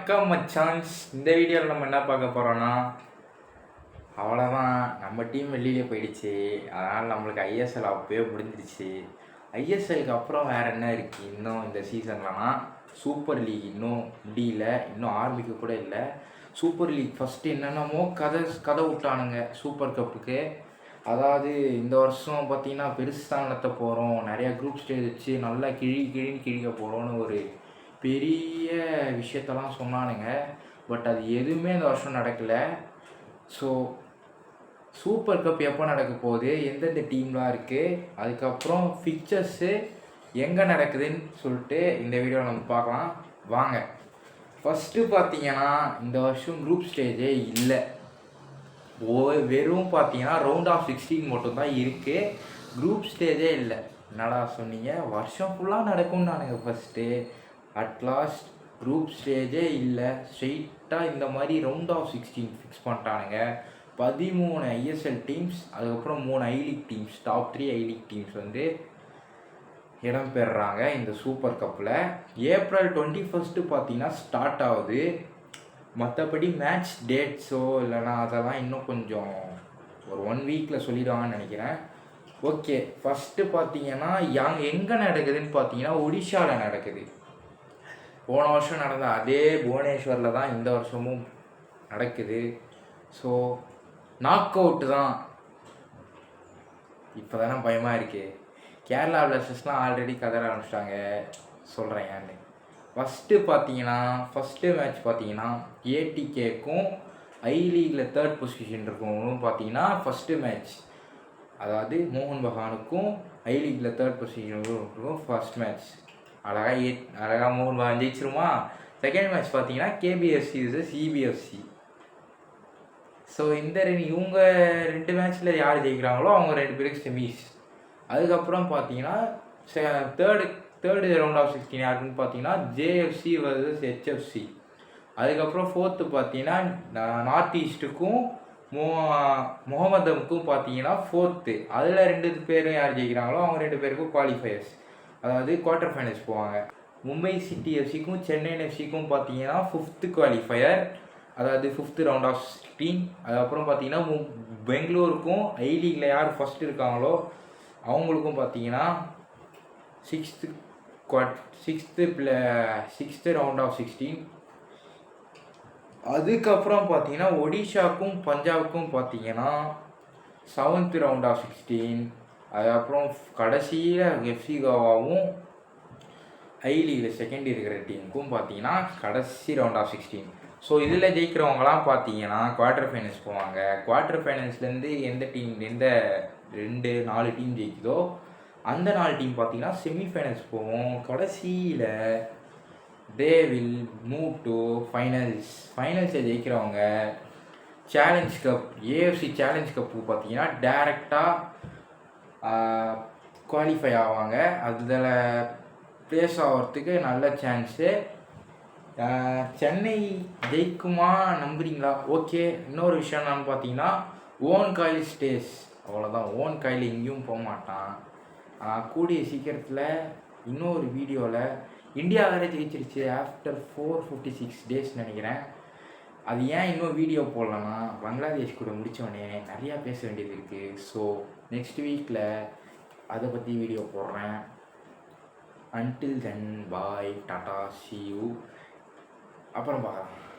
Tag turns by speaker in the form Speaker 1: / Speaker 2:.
Speaker 1: வணக்கம் மச்சான்ஸ். இந்த வீடியோவில் நம்ம என்ன பார்க்க போகிறோன்னா, அவ்வளோதான், நம்ம டீம் வெளியிலே போயிடுச்சு. அதனால் நம்மளுக்கு ஐஎஸ்எல் அப்போயே முடிஞ்சிருச்சு. ஐஎஸ்எலுக்கு அப்புறம் வேறு என்ன இருக்குது இன்னும் இந்த சீசன்லனா? சூப்பர் லீக் இன்னும் முடியல, இன்னும் ஆரம்பிக்க கூட இல்லை. சூப்பர் லீக் ஃபஸ்ட்டு என்னென்னமோ கதை விட்டானுங்க சூப்பர் கப்புக்கு. அதாவது இந்த வருஷம் பார்த்திங்கன்னா பெருசாக நடத்த போகிறோம், நிறையா குரூப் ஸ்டேஜ் வச்சு நல்லா கிழின்னு கிழிக்க போகிறோன்னு ஒரு பெரிய விஷயத்தெல்லாம் சொன்னானுங்க. பட் அது எதுவுமே இந்த வருஷம் நடக்கலை. ஸோ சூப்பர் கப் எப்போ நடக்க போகுது, எந்தெந்த டீம்லாம் இருக்குது, அதுக்கப்புறம் ஃபிக்சர்ஸு எங்கே நடக்குதுன்னு சொல்லிட்டு இந்த வீடியோவில் நம்ம பார்க்கலாம் வாங்க. ஃபஸ்ட்டு பார்த்தீங்கன்னா இந்த வருஷம் குரூப் ஸ்டேஜே இல்லை. வெறும் பார்த்தீங்கன்னா ரவுண்ட் ஆஃப் 16 மட்டும்தான் இருக்குது, குரூப் ஸ்டேஜே இல்லை. என்னடா சொன்னீங்க, வருஷம் ஃபுல்லாக நடக்கும்னு நானுங்க ஃபஸ்ட்டு. அட்லாஸ்ட் குரூப் ஸ்டேஜே இல்லை, ஸ்ட்ரெயிட்டாக இந்த மாதிரி ரவுண்ட் ஆஃப் 16 ஃபிக்ஸ் பண்ணிட்டானுங்க. 13 ஐஎஸ்எல் டீம்ஸ், அதுக்கப்புறம் 3 I league teams, top 3 I league teams வந்து இடம் பெறுறாங்க இந்த சூப்பர் கப்பில். ஏப்ரல் 21 பார்த்தீங்கன்னா ஸ்டார்ட் ஆகுது. மற்றபடி மேட்ச் டேட்ஸோ இல்லைனா அதெல்லாம் இன்னும் கொஞ்சம் ஒரு 1 வீக்கில் சொல்லிடுவாங்கன்னு நினைக்கிறேன். ஓகே, ஃபஸ்ட்டு பார்த்தீங்கன்னா எங்கே நடக்குதுன்னு பார்த்தீங்கன்னா ஒடிஷாவில் நடக்குது. போன வருஷம் நடந்த அதே புவனேஸ்வரில் தான் இந்த வருஷமும் நடக்குது. ஸோ நாக் அவுட்டு தான். இப்போ தானே பயமாக இருக்குது. கேரளா பிளாஸ்டர்ஸ்லாம் ஆல்ரெடி கதற ஆரம்பிச்சிட்டாங்க, சொல்கிறேன் ஏன்னு. ஃபஸ்ட்டு மேட்ச் பார்த்தீங்கன்னா ஏடிகேக்கும் ஐ லீகில் 3rd பொசிஷன் இருக்கவங்களும் பார்த்தீங்கன்னா ஃபஸ்ட்டு மேட்ச், அதாவது மோகன் பகானுக்கும் ஐ லீகில் 3rd பொசிஷன் இருக்கும் ஃபஸ்ட் மேட்ச். அழகாக மோகன் பகான் ஜெயிச்சிருமா. செகண்ட் மேட்ச் பார்த்தீங்கன்னா கேபிஎஃப்சி சிபிஎஃப்சி. ஸோ இவங்க 2 மேட்ச்சில் யார் ஜெயிக்கிறாங்களோ அவங்க 2 பேருக்கு செமிஸ். அதுக்கப்புறம் பார்த்தீங்கன்னா தேர்டு ரவுண்ட் ஆஃப் 16 யாருக்குன்னு பார்த்தீங்கன்னா ஜேஎஃப்சி வர்சஸ் ஹெச்எஃப்சி. அதுக்கப்புறம் 4th பார்த்தீங்கன்னா நார்த் ஈஸ்ட்டுக்கும் முகமதமுக்கும் பார்த்தீங்கன்னா 4th. அதில் 2 பேரும் யார் ஜெயிக்கிறாங்களோ அவங்க 2 பேருக்கும் குவாலிஃபயர்ஸ், அதாவது குவார்ட்டர் ஃபைனல்ஸ் போவாங்க. மும்பை சிட்டி எஃப்சிக்கும் சென்னை எஃப்சிக்கும் பார்த்தீங்கன்னா 5th குவாலிஃபயர், அதாவது 5th ரவுண்ட் ஆஃப் 16. அதுக்கப்புறம் பார்த்தீங்கன்னா பெங்களூருக்கும் ஐ லீகில் யார் ஃபஸ்ட்டு இருக்காங்களோ அவங்களுக்கும் பார்த்தீங்கன்னா 6th ரவுண்ட் ஆஃப் 16. அதுக்கப்புறம் பார்த்தீங்கன்னா ஒடிஷாக்கும் பஞ்சாபுக்கும் பார்த்தீங்கன்னா 7th ரவுண்ட் ஆஃப் 16. அதுக்கப்புறம் கடைசியில் எஃப்சி கோவாவும் ஐ லீகில் செகண்ட் இருக்கிற டீமுக்கும் பார்த்தீங்கன்னா கடைசி ரவுண்ட் ஆஃப் 16. ஸோ இதில் ஜெயிக்கிறவங்களாம் பார்த்தீங்கன்னா குவார்ட்டர் ஃபைனல்ஸ் போவாங்க. குவார்ட்டர் ஃபைனல்ஸ்லேருந்து எந்த 4 டீம் ஜெயிக்குதோ அந்த 4 டீம் பார்த்தீங்கன்னா செமிஃபைனல்ஸ் போவோம். கடைசியில் தே வில் மூவ் டு ஃபைனல்ஸை ஜெயிக்கிறவங்க சேலஞ்ச் கப், ஏஎஃப்சி சேலஞ்ச் கப்புக்கு பார்த்தீங்கன்னா டைரெக்டாக குவாலிஃபை ஆவாங்க. அதில் ப்ளேஸ் ஆகிறதுக்கு நல்ல சான்ஸு. சென்னை ஜெயிக்குமா நம்புறீங்களா? ஓகே, இன்னொரு விஷயம் என்னன்னு பார்த்தீங்கன்னா ஓன் காயில் ஸ்டேஸ், அவ்வளோதான். ஓன் காயில் எங்கேயும் போக மாட்டான். கூடிய சீக்கிரத்தில் இன்னொரு வீடியோவில் இந்தியா வேறு ஜெயிச்சிருச்சு ஆஃப்டர் 456 டேஸ் நினைக்கிறேன். அது ஏன் இன்னும் வீடியோ போடலன்னா, பங்களாதேஷ் கூட முடித்தோடனே நிறையா பேச வேண்டியது இருக்குது. ஸோ நெக்ஸ்ட் வீக்கில் அதை பற்றி வீடியோ போடுறேன். Until then bye, Tata, see you. அப்புறம் பார்க்கலாம்.